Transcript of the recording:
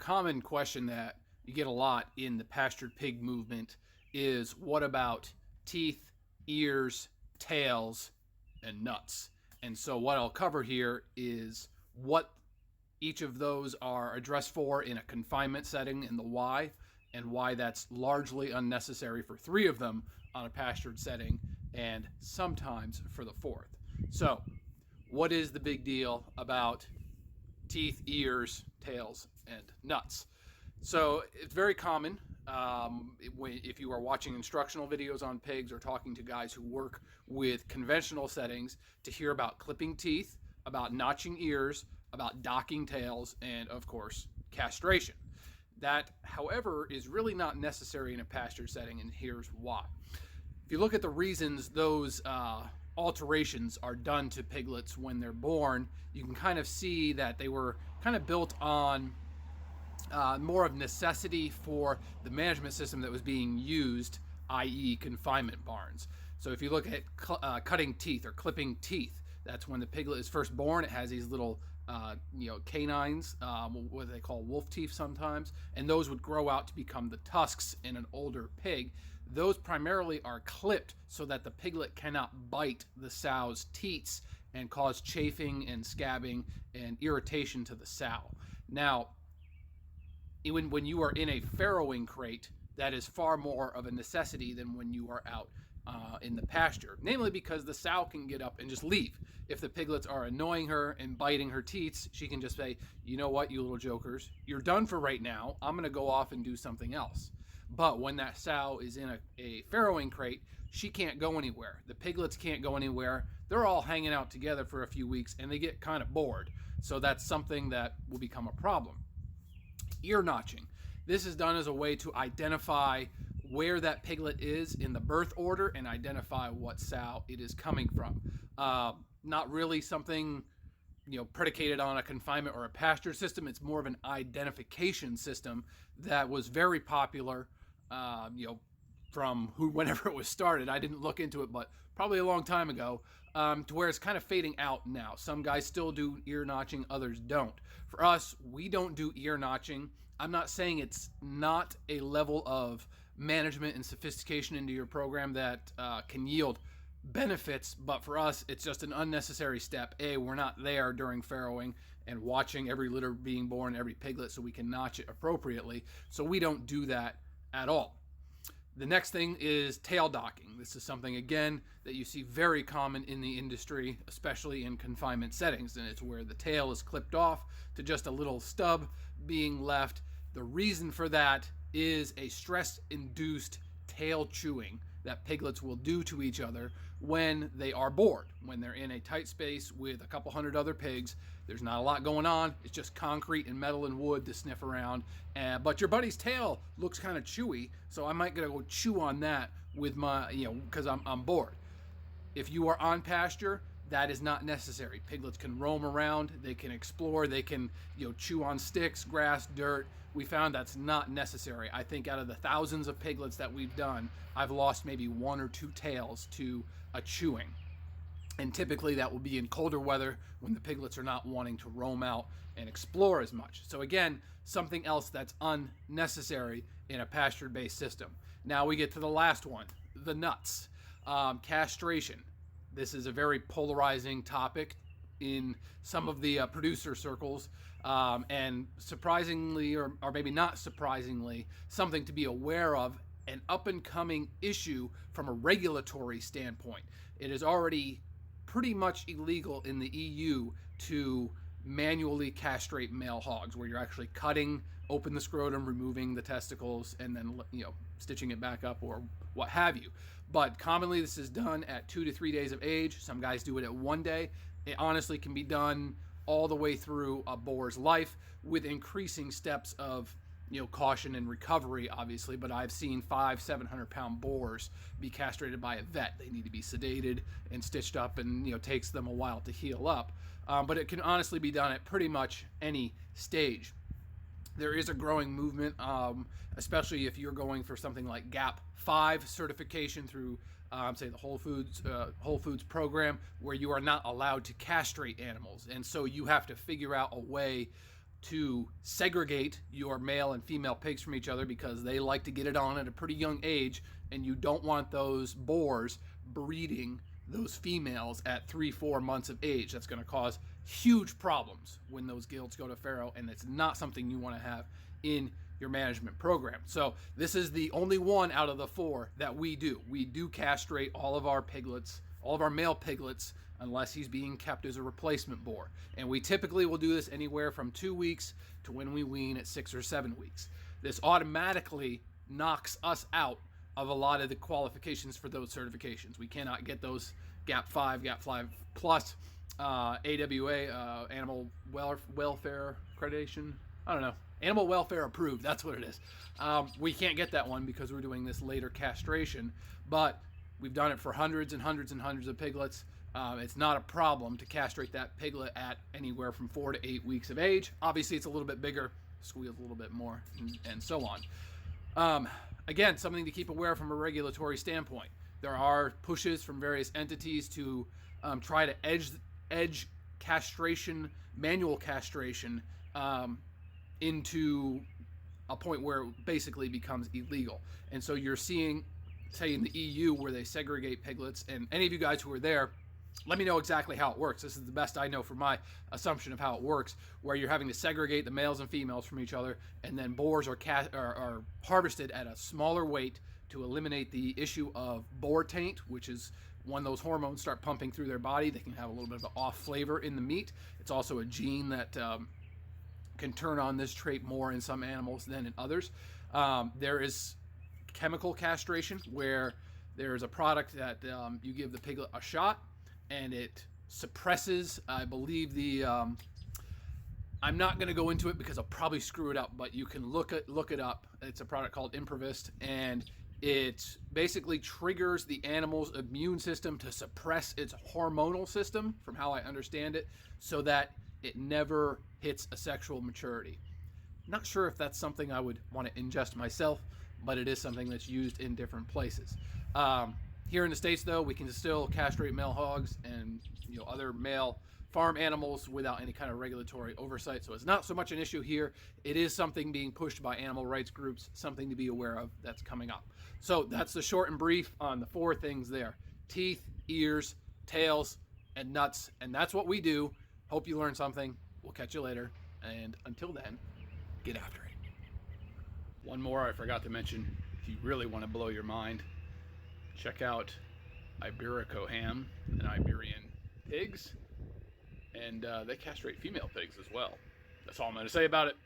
common question that you get a lot in the pastured pig movement is what about teeth, ears, tails, and nuts? And so, what I'll cover here is what each of those are addressed for in a confinement setting and the why, and why that's largely unnecessary for three of them on a pastured setting and sometimes for the fourth. So, what is the big deal about teeth, ears, tails, and nuts? So it's very common if you are watching instructional videos on pigs or talking to guys who work with conventional settings to hear about clipping teeth, about notching ears, about docking tails, and of course, castration. That, however, is really not necessary in a pasture setting, and here's why. If you look at the reasons those alterations are done to piglets when they're born, you can kind of see that they were kind of built on more of necessity for the management system that was being used, i.e. confinement barns. So if you look at cutting teeth or clipping teeth, that's when the piglet is first born. It has these little canines, what they call wolf teeth sometimes, and those would grow out to become the tusks in an older pig. Those primarily are clipped so that the piglet cannot bite the sow's teats and cause chafing and scabbing and irritation to the sow. Now, when you are in a farrowing crate, that is far more of a necessity than when you are out in the pasture, namely because the sow can get up and just leave. If the piglets are annoying her and biting her teats, she can just say, you know what, you little jokers, you're done for right now. I'm going to go off and do something else. But when that sow is in a farrowing crate, she can't go anywhere. The piglets can't go anywhere. They're all hanging out together for a few weeks and they get kind of bored. So that's something that will become a problem. Ear notching. This is done as a way to identify where that piglet is in the birth order and identify what sow it is coming from. Not really something predicated on a confinement or a pasture system. It's more of an identification system that was very popular from whenever it was started. I didn't look into it, but probably a long time ago, to where it's kind of fading out now. Some guys still do ear notching, others don't. For us, we don't do ear notching. I'm not saying it's not a level of management and sophistication into your program that can yield benefits, but for us, it's just an unnecessary step. We're not there during farrowing and watching every litter being born, every piglet, so we can notch it appropriately. So we don't do that at all. The next thing is tail docking. This is something, again, that you see very common in the industry, especially in confinement settings, and it's where the tail is clipped off to just a little stub being left. The reason for that is a stress-induced tail chewing that piglets will do to each other when they are bored. When they're in a tight space with a couple hundred other pigs, there's not a lot going on. It's just concrete and metal and wood to sniff around. But your buddy's tail looks kind of chewy, so I might go chew on that with my, because I'm bored. If you are on pasture, that is not necessary. Piglets can roam around, they can explore, they can chew on sticks, grass, dirt. We found that's not necessary. I think out of the thousands of piglets that we've done, I've lost maybe one or two tails to a chewing. And typically that will be in colder weather when the piglets are not wanting to roam out and explore as much. So again, something else that's unnecessary in a pasture-based system. Now we get to the last one, the nuts. Castration. This is a very polarizing topic in some of the producer circles, and surprisingly, or maybe not surprisingly, something to be aware of, an up-and-coming issue from a regulatory standpoint. It is already pretty much illegal in the EU to manually castrate male hogs, where you're actually cutting open the scrotum, removing the testicles, and then stitching it back up or what have you. But commonly this is done at 2 to 3 days of age. Some guys do it at 1 day. It honestly can be done all the way through a boar's life with increasing steps of caution and recovery, obviously. But I've seen 500-700 pound boars be castrated by a vet. They need to be sedated and stitched up, and takes them a while to heal up. But it can honestly be done at pretty much any stage. There is a growing movement, especially if you're going for something like GAP 5 certification through say the Whole Foods program, where you are not allowed to castrate animals, and so you have to figure out a way to segregate your male and female pigs from each other because they like to get it on at a pretty young age, and you don't want those boars breeding those females at 3-4 months of age. That's going to cause huge problems when those gilts go to farrow, and it's not something you want to have in your management program. So this is the only one out of the 4 that we do. We do castrate all of our piglets, all of our male piglets, unless he's being kept as a replacement boar. And we typically will do this anywhere from 2 weeks to when we wean at 6 or 7 weeks. This automatically knocks us out of a lot of the qualifications for those certifications. We cannot get those GAP 5 plus, AWA, Animal Welfare Accreditation. I don't know. Animal Welfare Approved, that's what it is. We can't get that one because we're doing this later castration, but we've done it for hundreds and hundreds and hundreds of piglets. It's not a problem to castrate that piglet at anywhere from 4 to 8 weeks of age. Obviously, it's a little bit bigger, squeals a little bit more, and so on. Again, something to keep aware from a regulatory standpoint. There are pushes from various entities to try to edge castration, manual castration, into a point where it basically becomes illegal. And so you're seeing, say, in the EU where they segregate piglets, and any of you guys who are there, let me know exactly how it works. This is the best I know for my assumption of how it works, where you're having to segregate the males and females from each other, and then boars are harvested at a smaller weight to eliminate the issue of boar taint, which is when those hormones start pumping through their body, they can have a little bit of an off flavor in the meat. It's also a gene that can turn on this trait more in some animals than in others. There is chemical castration, where there's a product that you give the piglet a shot, and it suppresses, I believe, the I'm not going to go into it because I'll probably screw it up, but you can look it up. It's a product called Improvist, and it basically triggers the animal's immune system to suppress its hormonal system, from how I understand it, so that it never hits a sexual maturity. Not sure if that's something I would want to ingest myself, but it is something that's used in different places. Here in the States, though, we can still castrate male hogs and other male farm animals without any kind of regulatory oversight. So it's not so much an issue here. It is something being pushed by animal rights groups, something to be aware of that's coming up. So that's the short and brief on the 4 things there: teeth, ears, tails, and nuts. And that's what we do. Hope you learned something. We'll catch you later. And until then, get after it. One more I forgot to mention. If you really want to blow your mind, check out Iberico ham and Iberian pigs. And they castrate female pigs as well. That's all I'm going to say about it.